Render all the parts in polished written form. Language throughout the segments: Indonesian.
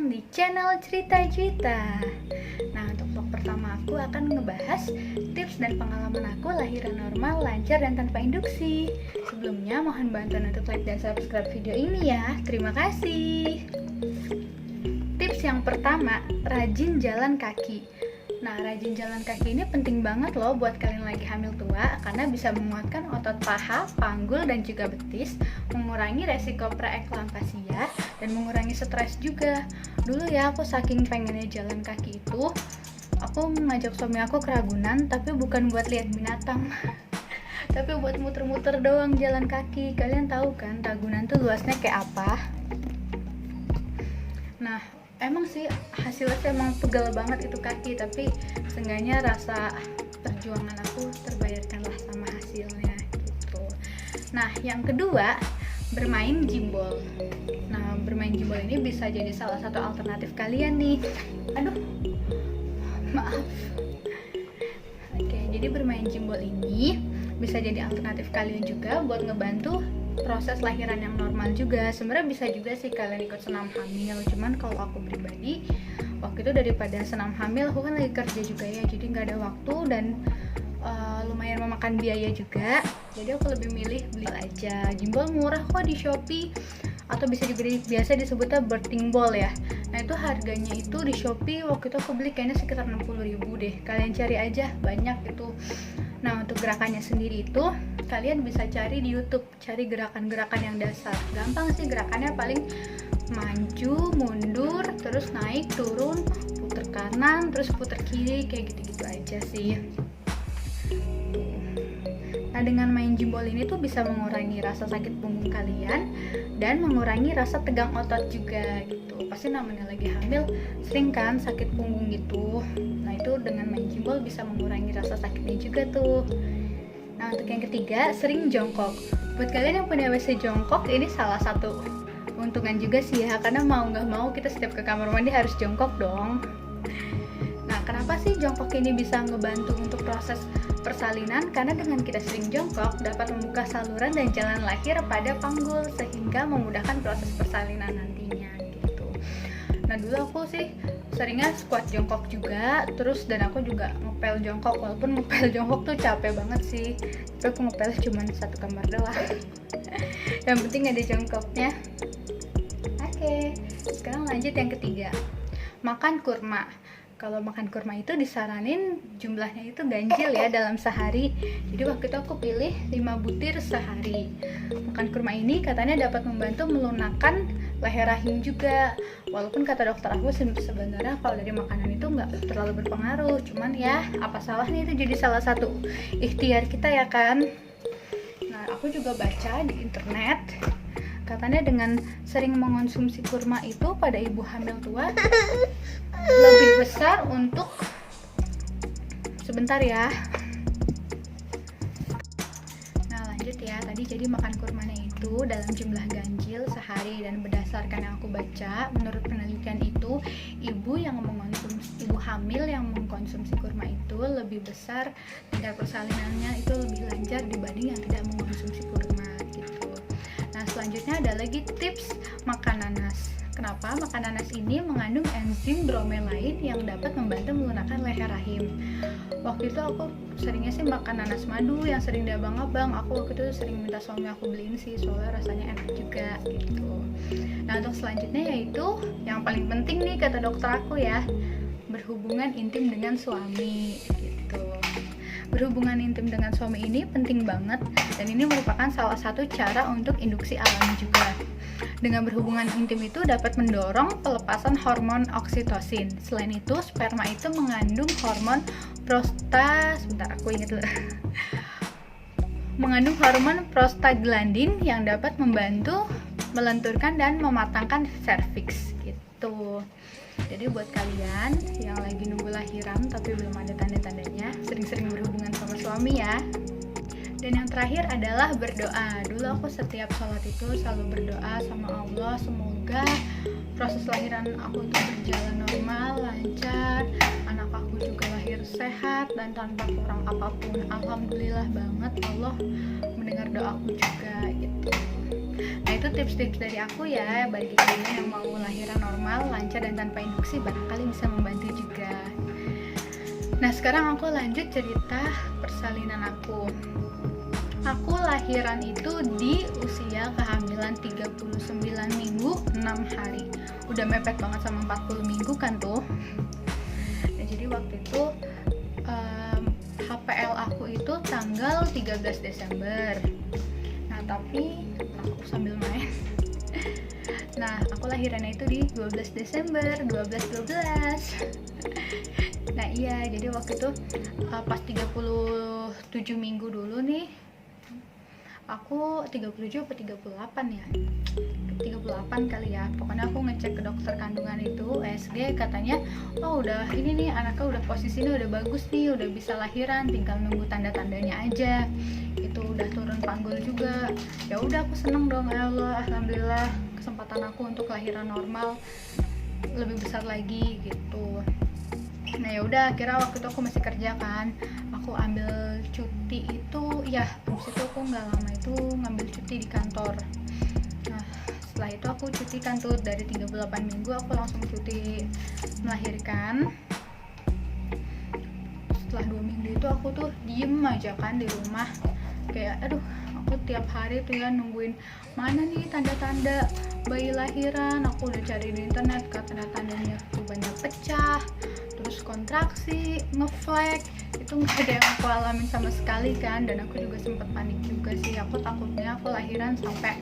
datang di channel Cerita-Cerita. Nah, untuk vlog pertama aku akan ngebahas tips dan pengalaman aku lahiran normal, lancar, dan tanpa induksi. Sebelumnya mohon bantuan untuk like dan subscribe video ini ya. Terima kasih. Tips yang pertama, rajin jalan kaki. Nah, rajin jalan kaki ini penting banget loh buat kalian lagi hamil tua, karena bisa menguatkan otot paha, panggul, dan juga betis, mengurangi resiko preeklampsia, dan mengurangi stres juga. Dulu ya, aku saking pengennya jalan kaki itu, aku mengajak suami aku ke Ragunan, tapi bukan buat lihat binatang, tapi buat muter-muter doang jalan kaki. Kalian tahu kan, Ragunan tuh luasnya kayak apa? Nah, emang sih hasilnya emang pegal banget itu kaki, tapi seenggaknya rasa perjuangan aku terbayarkan lah sama hasilnya gitu. Nah, yang kedua, bermain gimbal. Nah, bermain gimbal ini bisa jadi salah satu alternatif kalian nih. Aduh, maaf. Oke, jadi bermain gimbal ini bisa jadi alternatif kalian juga buat ngebantu proses lahiran yang normal juga. Sebenarnya bisa juga sih kalian ikut senam hamil, cuman kalau aku pribadi waktu itu daripada senam hamil, aku kan lagi kerja juga ya, jadi nggak ada waktu dan lumayan memakan biaya juga, jadi aku lebih milih beli aja. Gimbal murah kok di Shopee, atau bisa juga biasa disebutnya birthing ball ya. Nah, itu harganya itu di Shopee waktu itu aku beli kayaknya sekitar 60.000 deh. Kalian cari aja, banyak itu. Nah, untuk gerakannya sendiri itu kalian bisa cari di YouTube, cari gerakan-gerakan yang dasar. Gampang sih gerakannya, paling maju, mundur, terus naik, turun, puter kanan, terus puter kiri, kayak gitu-gitu aja sih. Nah, dengan main gimbal ini tuh bisa mengurangi rasa sakit punggung kalian dan mengurangi rasa tegang otot juga gitu. Pasti namanya lagi hamil sering kan sakit punggung gitu. Nah, itu dengan main gimbal bisa mengurangi rasa sakitnya juga tuh. Nah, untuk yang ketiga, sering jongkok. Buat kalian yang punya WC jongkok, ini salah satu keuntungan juga sih ya, karena mau nggak mau kita setiap ke kamar mandi harus jongkok dong. Nah, kenapa sih jongkok ini bisa ngebantu untuk proses persalinan? Karena dengan kita sering jongkok dapat membuka saluran dan jalan lahir pada panggul, sehingga memudahkan proses persalinan nantinya gitu. Nah, dulu aku sih seringnya squat jongkok juga, terus dan aku juga ngepel jongkok, walaupun ngepel jongkok tuh capek banget sih, tapi aku ngepel cuma satu kamar doang. Yang penting ada jongkoknya. Oke, sekarang lanjut yang ketiga, makan kurma. Kalau makan kurma itu disaranin jumlahnya itu ganjil ya dalam sehari. Jadi waktu itu aku pilih 5 butir sehari. Makan kurma ini katanya dapat membantu melunakkan leher rahim juga. Walaupun kata dokter aku sebenarnya kalau dari makanan itu nggak terlalu berpengaruh. Cuman ya, apa salahnya itu jadi salah satu ikhtiar kita ya kan. Nah, aku juga baca di internet, katanya dengan sering mengonsumsi kurma itu pada ibu hamil tua lebih besar untuk sebentar ya. Nah, lanjut ya. Tadi jadi makan kurmanya itu dalam jumlah ganjil sehari, dan berdasarkan yang aku baca, menurut penelitian itu ibu hamil yang mengkonsumsi kurma itu lebih besar tingkat persalinannya, itu lebih lancar dibanding yang tidak mengkonsumsi kurma gitu. Nah, selanjutnya ada lagi tips makan nanas. Kenapa? Makan nanas ini mengandung enzim bromelain yang dapat membantu melunakkan leher rahim. Waktu itu aku seringnya sih makan nanas madu yang sering diabang-abang. Aku waktu itu sering minta suami aku beliin sih, soalnya rasanya enak juga gitu. Nah, untuk selanjutnya yaitu yang paling penting nih kata dokter aku ya, berhubungan intim dengan suami gitu. Berhubungan intim dengan suami ini penting banget, dan ini merupakan salah satu cara untuk induksi alami juga. Dengan berhubungan intim itu dapat mendorong pelepasan hormon oksitosin. Selain itu, sperma itu mengandung hormon mengandung hormon prostaglandin yang dapat membantu melenturkan dan mematangkan serviks gitu. Jadi buat kalian yang lagi nunggu lahiran tapi belum ada tanda-tandanya, sering-sering berhubungan sama suami ya. Dan yang terakhir adalah berdoa. Dulu aku setiap sholat itu selalu berdoa sama Allah, semoga proses lahiran aku itu berjalan normal, lancar, anak aku juga lahir sehat dan tanpa kurang apapun. Alhamdulillah banget Allah mendengar doaku juga gitu. Nah itu tips-tips dari aku ya, bagi kalian yang mau lahiran normal, lancar dan tanpa induksi, barangkali bisa membantu juga. Nah sekarang aku lanjut cerita persalinan aku. Aku lahiran itu di usia kehamilan 39 minggu 6 hari. Udah mepet banget sama 40 minggu kan tuh. Nah, jadi waktu itu HPL aku itu tanggal 13 Desember. Nah tapi aku sambil main. Nah aku lahirannya itu di 12 Desember 12. Nah iya, jadi waktu itu pas 37 minggu dulu nih, aku 37 atau 38 ya, 38 kali ya, pokoknya aku ngecek ke dokter kandungan itu USG, katanya oh udah ini nih anaknya udah posisinya udah bagus nih, udah bisa lahiran, tinggal nunggu tanda-tandanya aja, itu udah turun panggul juga. Ya udah aku seneng dong, ya Allah, alhamdulillah kesempatan aku untuk lahiran normal lebih besar lagi gitu. Nah ya udah, akhirnya waktu itu aku masih kerja kan, aku ambil cuti itu ya, habis itu aku nggak lama itu ngambil cuti di kantor. Nah setelah itu aku cuti kan tuh, dari 38 minggu aku langsung cuti melahirkan. Setelah 2 minggu itu aku tuh diem aja kan di rumah, kayak aduh, aku tiap hari tuh ya nungguin mana nih tanda-tanda bayi lahiran. Aku udah cari di internet, tanda-tandanya tuh banyak pecah, terus kontraksi, ngeflag, itu nggak ada yang aku alamin sama sekali kan. Dan aku juga sempet panik juga sih, aku takutnya aku lahiran sampai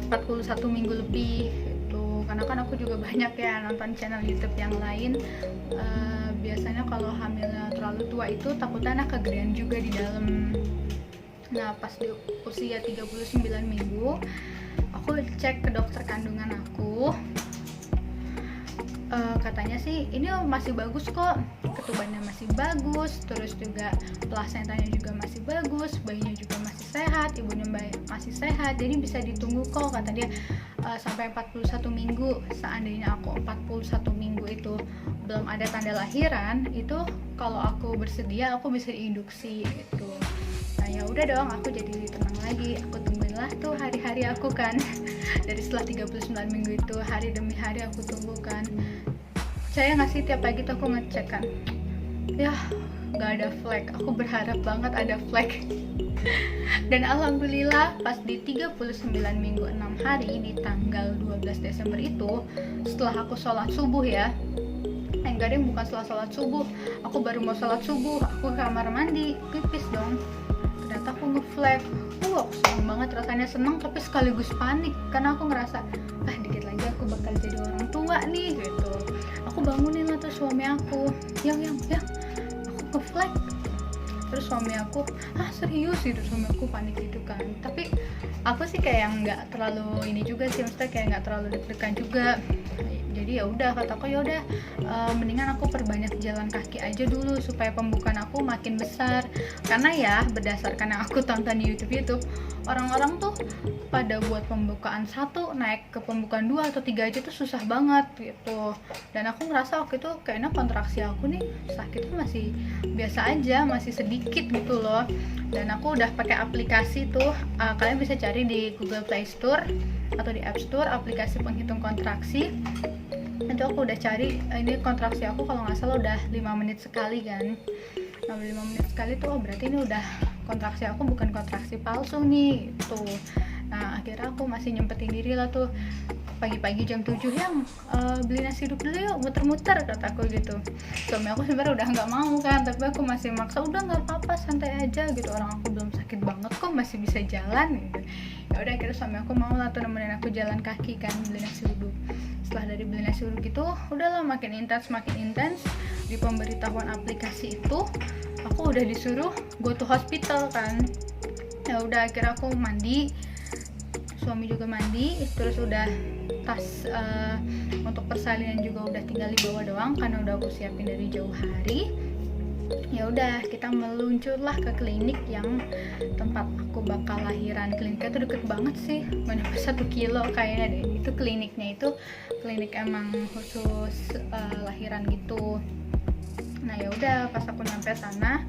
41 minggu lebih itu, karena kan aku juga banyak ya nonton channel YouTube yang lain. Biasanya kalau hamilnya terlalu tua itu takutnya anak kegedean juga di dalam. Nah pas di usia 39 minggu aku cek ke dokter kandungan aku, katanya sih ini masih bagus kok, ketubannya masih bagus, terus juga plasentanya juga masih bagus, bayinya juga masih sehat, ibunya masih sehat, jadi bisa ditunggu kok, kata dia, sampai 41 minggu. Seandainya aku 41 minggu itu belum ada tanda lahiran, itu kalau aku bersedia aku bisa diinduksi gitu. Nah ya udah dong, aku jadi tenang lagi, aku tungguin lah tuh hari-hari aku kan. Dari setelah 39 minggu itu hari demi hari aku tunggu kan. Saya ngasih tiap pagi tuh aku ngecek kan, ya nggak ada flag, aku berharap banget ada flag. Dan alhamdulillah pas di 39 minggu 6 hari di tanggal 12 Desember itu, setelah aku sholat subuh ya, enggak deh, bukan setelah sholat subuh, aku baru mau sholat subuh, aku ke kamar mandi, pipis dong, ternyata aku nge-flag. Aku seneng banget, rasanya seneng tapi sekaligus panik, karena aku ngerasa dikit lagi aku bakal jadi orang tua nih gitu. Aku bangunin lah tuh suami aku, yang aku nge-flag. Terus suami aku, serius gitu, suami aku panik gitu kan. Tapi aku sih kayak nggak terlalu ini juga sih, maksudnya kayak nggak terlalu deg-degan juga. Jadi ya udah, kataku ya udah, mendingan aku perbanyak jalan kaki aja dulu supaya pembukaan aku makin besar. Karena ya berdasarkan yang aku tonton di YouTube, orang-orang tuh pada buat pembukaan 1 naik ke pembukaan 2 atau 3 aja tuh susah banget gitu. Dan aku ngerasa waktu itu kayaknya kontraksi aku nih sakitnya masih biasa aja, masih sedikit gitu loh. Dan aku udah pakai aplikasi tuh, kalian bisa cari di Google Play Store atau di App Store, aplikasi penghitung kontraksi. Itu aku udah cari, ini kontraksi aku kalau nggak salah udah 5 menit sekali kan. Nah 5 menit sekali tuh, berarti ini udah kontraksi aku bukan kontraksi palsu nih tuh. Nah akhirnya aku masih nyempetin diri lah tuh, pagi-pagi jam 7, yang beli nasi uduk dulu yuk, muter-muter, kataku gitu. Suami aku sebenarnya udah nggak mau kan, tapi aku masih maksa, udah nggak apa-apa, santai aja gitu, orang aku belum sakit banget kok, masih bisa jalan gitu. Ya udah, akhirnya suami aku mau lah tuh nemenin aku jalan kaki kan, beli nasi uduk. Setelah dari beli nasi uduk itu, udahlah makin intens. Di pemberitahuan aplikasi itu, aku udah disuruh go to hospital kan. Ya udah, akhirnya aku mandi, suami juga mandi, terus udah tas untuk persalinan juga udah tinggal dibawa doang karena udah aku siapin dari jauh hari. Ya udah, kita meluncurlah ke klinik yang tempat aku bakal lahiran. Kliniknya tuh deket banget sih, nggak nyampe 1 kilo kayaknya deh. Itu kliniknya itu klinik emang khusus lahiran gitu. Nah ya udah, pas aku nyampe sana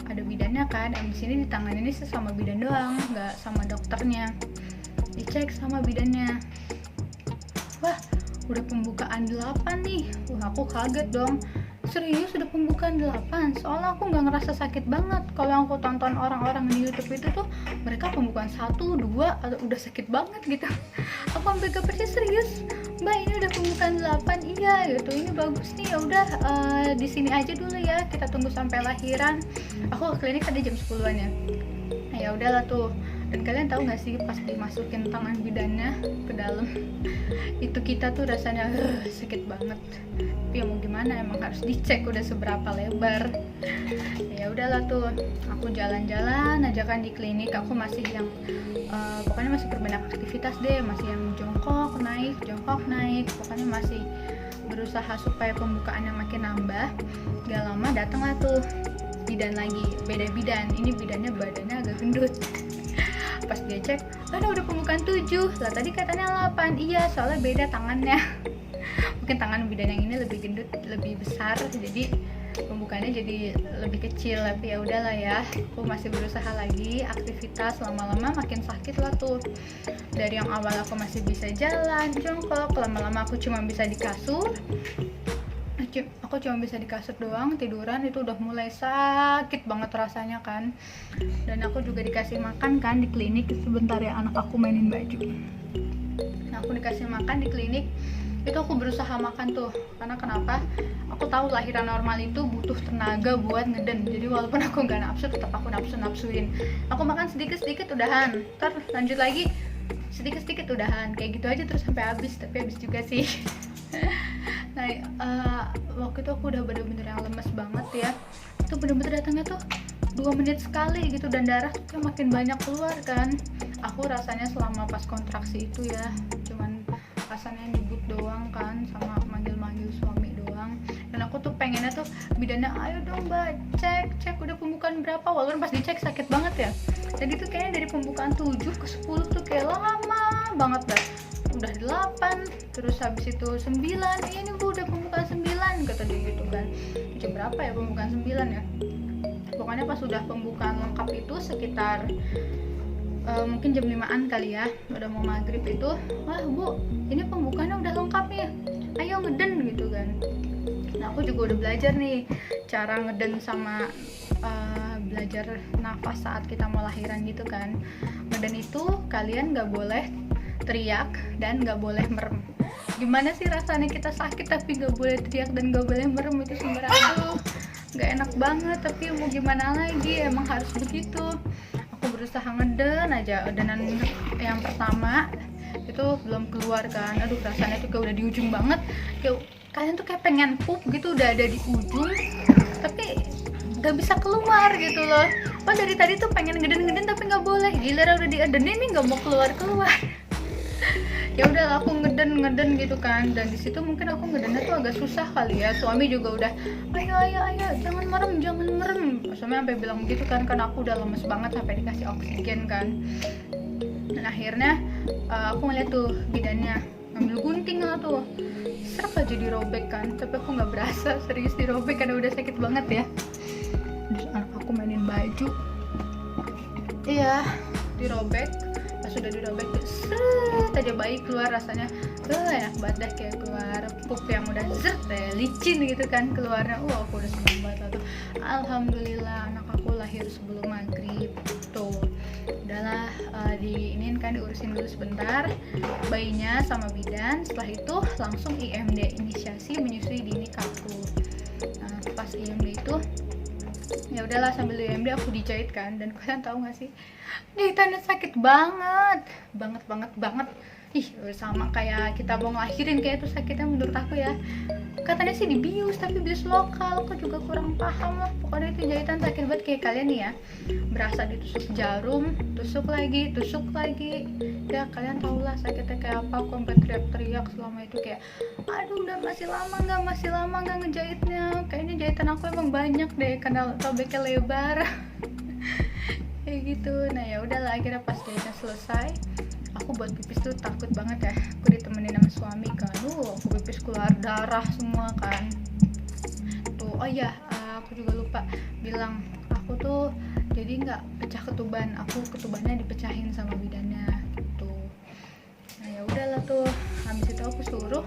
ada bidannya kan, di sini ditangani ini sama bidan doang, nggak sama dokternya. dicek sama bidannya, wah udah pembukaan 8 nih. Wah aku kaget dong, serius udah pembukaan 8? Soalnya aku nggak ngerasa sakit banget. Kalau aku tonton orang-orang di YouTube itu tuh mereka pembukaan 1, 2 atau udah sakit banget gitu. Aku sampai gak percaya, serius Mbak ini udah pembukaan 8? Iya gitu, ini bagus nih, ya udah di sini aja dulu ya, kita tunggu sampai lahiran. Aku ke klinik tadi jam 10-an ya. Nah, ya udahlah tuh. Dan kalian tahu nggak sih pas dimasukin tangan bidannya ke dalam itu kita tuh rasanya sakit banget. Tapi ya mau gimana, emang harus dicek udah seberapa lebar. Ya udahlah tuh, aku jalan-jalan aja kan di klinik. Aku masih yang pokoknya masih berbanyak aktivitas deh, masih yang jongkok naik, pokoknya masih berusaha supaya pembukaannya makin nambah. Gak lama datanglah tuh bidan lagi, beda bidan. Ini bidannya badannya agak gendut. Pas dia cek, udah pembukaan 7 lah, tadi katanya 8. Iya soalnya beda tangannya. Mungkin tangan bidan yang ini lebih gendut, lebih besar, jadi pembukaannya jadi lebih kecil. Tapi ya udahlah ya, aku masih berusaha lagi aktivitas. Lama-lama makin sakit lah tuh. Dari yang awal aku masih bisa jalan jongkok, lama-lama aku cuma bisa di kasur. Aku cuma bisa di kasur doang, tiduran itu udah mulai sakit banget rasanya kan. Dan aku juga dikasih makan kan di klinik. Sebentar ya, anak aku mainin baju. Nah aku dikasih makan di klinik, itu aku berusaha makan tuh. Karena kenapa? Aku tahu lahiran normal itu butuh tenaga buat ngeden. Jadi walaupun aku nggak nafsu, tetap aku nafsuin. Aku makan sedikit-sedikit udahan, ntar lanjut lagi sedikit-sedikit udahan, kayak gitu aja terus sampai habis. Tapi habis juga sih. Nah waktu itu aku udah bener-bener yang lemes banget ya. Itu bener-bener datangnya tuh 2 menit sekali gitu, dan darah tuh makin banyak keluar kan. Aku rasanya selama pas kontraksi itu ya cuman rasanya nyebut doang kan, sama manggil-manggil suami doang. Dan aku tuh pengennya tuh bidannya, ayo dong mbak cek udah pembukaan berapa. Walaupun pas dicek sakit banget ya. Jadi tuh kayaknya dari pembukaan 7 ke 10 tuh kayak lama banget dah. Udah 8, terus habis itu 9, ini bu udah pembukaan 9 kata dia gitu kan. Jam berapa ya pembukaan 9 ya, pokoknya pas udah pembukaan lengkap itu sekitar mungkin jam 5-an kali ya, udah mau maghrib itu, wah bu ini pembukaannya udah lengkap nih, ayo ngeden gitu kan. Nah aku juga udah belajar nih cara ngeden sama belajar nafas saat kita mau lahiran gitu kan. Ngeden itu kalian gak boleh teriak dan gak boleh merem. Gimana sih rasanya kita sakit tapi gak boleh teriak dan gak boleh merem, itu sumber aduh gak enak banget. Tapi mau gimana lagi, emang harus begitu. Aku berusaha ngeden aja. Edenan yang pertama itu belum keluar kan, aduh rasanya tuh kayak udah di ujung banget, kayak kalian tuh kayak pengen pup gitu, udah ada di ujung tapi gak bisa keluar gitu loh. Oh dari tadi tuh pengen ngeden tapi gak boleh, giliran udah diedenin nih gak mau keluar. Ya udah aku ngeden gitu kan. Dan di situ mungkin aku ngedennya tuh agak susah kali ya. Suami juga udah ayo jangan merem. Suami sampai bilang gitu kan, karena aku udah lemes banget sampai dikasih oksigen kan. Dan akhirnya aku ngeliat tuh bidannya ngambil gunting lah tuh, serak aja dirobek kan. Tapi aku nggak berasa serius dirobek karena udah sakit banget ya. Terus anak aku mainin baju, iya dirobek. Pas sudah dirobek tuh seret aja bayi keluar, rasanya enak banget dah, kayak keluar pup yang udah licin gitu kan keluarnya. Aku udah seneng banget tuh. Alhamdulillah anak aku lahir sebelum maghrib tuh. Udahlah diinin kan, diurusin dulu sebentar bayinya sama bidan. Setelah itu langsung IMD, inisiasi menyusui dini kaku. Nah pas IMD itu ya udahlah, sambil IMD aku dijahit kan. Dan kalian tahu nggak sih, jahitannya sakit banget. Ih sama kayak kita mau ngelahirin, kayak itu sakitnya menurut aku ya. Katanya sih dibius, tapi bius lokal, aku juga kurang paham lah. Pokoknya itu jahitan sakit banget, kayak kalian nih ya, berasa ditusuk jarum, tusuk lagi. Ya kalian tau lah sakitnya kayak apa. Aku sampai teriak-teriak selama itu, kayak aduh udah masih lama nggak ngejahitnya. Kayaknya jahitan aku emang banyak deh karena robeknya lebar. Kayak gitu. Nah ya udahlah, akhirnya pas jahitnya selesai, aku buat pipis tuh takut banget ya. Aku ditemenin sama suami kan, aku pipis keluar darah semua kan tuh. Oh iya, aku juga lupa bilang, aku tuh jadi nggak pecah ketuban, aku ketubannya dipecahin sama bidannya gitu. tuh. Habis itu aku suruh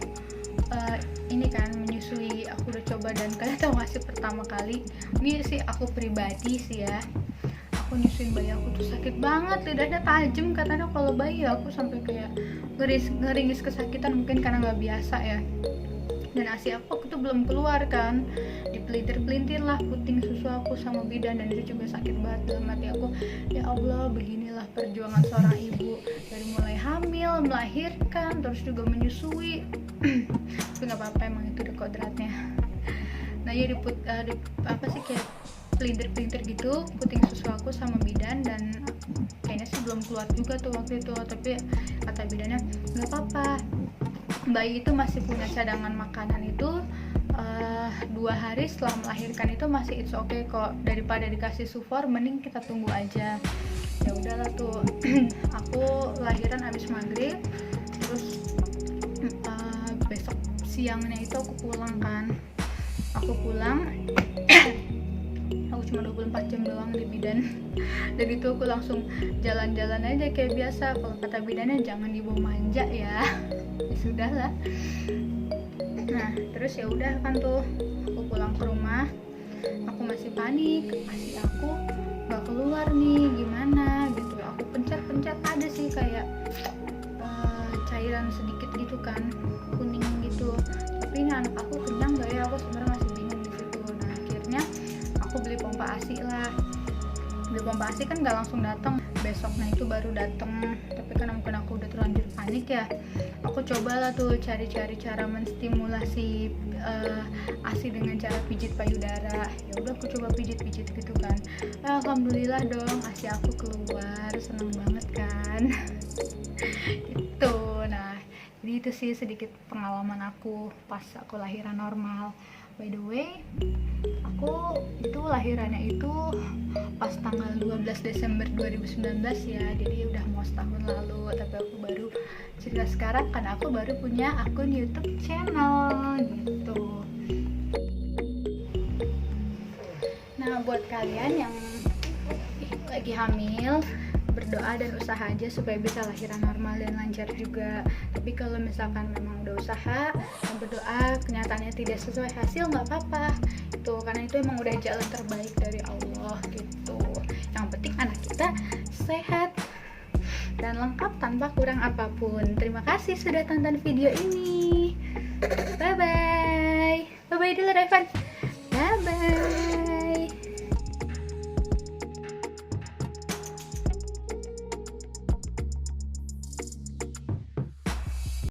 ini kan menyusui. Aku udah coba, dan kalian tahu gak sih, pertama kali ini sih aku pribadi sih ya, aku nyusuin bayi aku tuh sakit banget, lidahnya tajam katanya. Kalau bayi aku sampai kayak ngeringis kesakitan, mungkin karena nggak biasa ya. Dan ASI aku tuh belum keluar kan, dipelintir-pelintir lah puting susu aku sama bidan, dan itu juga sakit banget. Dalam hati aku, ya Allah, beginilah perjuangan seorang ibu, dari mulai hamil, melahirkan, terus juga menyusui. Tapi nggak apa-apa, emang itu udah kodratnya. Nah ya apa sih, kayak pelintir-pelintir gitu puting susu aku sama bidan, dan kayaknya sih belum keluar juga tuh waktu itu. Tapi kata bidannya nggak apa-apa, bayi itu masih punya cadangan makanan itu 2 hari setelah melahirkan itu masih it's okay kok, daripada dikasih sufor mending kita tunggu aja. Ya udahlah tuh. Aku lahiran habis maghrib, terus besok siangnya itu aku pulang kan. Aku pulang aku cuma 24 jam doang di bidan, dan itu aku langsung jalan-jalan aja kayak biasa. Kalau kata bidannya jangan dibawa manja ya. Ya sudahlah. Nah terus ya udah kan tuh, aku pulang ke rumah, aku masih panik, ASI aku nggak keluar nih, gimana gitu. Aku pencet-pencet, ada sih kayak cairan sedikit gitu kan, kuning gitu. Tapi ini anak aku kenyang gak ya, aku sebenarnya masih bingung di situ. Nah akhirnya aku beli pompa ASI lah. Beli pompa ASI kan nggak langsung datang, besoknya itu baru datang. Tapi karena mungkin aku udah terlanjur panik ya, aku cobalah tuh cari-cari cara menstimulasi ASI dengan cara pijit payudara. Ya udah aku coba pijit-pijit gitu kan. Alhamdulillah dong, ASI aku keluar, seneng banget kan. Itu. Nah jadi itu sih sedikit pengalaman aku pas aku lahiran normal. By the way, aku itu lahirannya itu pas tanggal 12 Desember 2019 ya, jadi udah mau setahun lalu. Tapi aku baru cerita sekarang karena aku baru punya akun YouTube channel gitu. Nah buat kalian yang lagi hamil, berdoa dan usaha aja supaya bisa lahiran normal dan lancar juga. Tapi kalau misalkan memang udah usaha dan berdoa kenyataannya tidak sesuai hasil, nggak apa-apa itu, karena itu emang udah jalan terbaik dari Allah gitu. Yang penting anak kita sehat dan lengkap tanpa kurang apapun. Terima kasih sudah tonton video ini. Bye bye. Bye bye dulu Revan. Bye bye.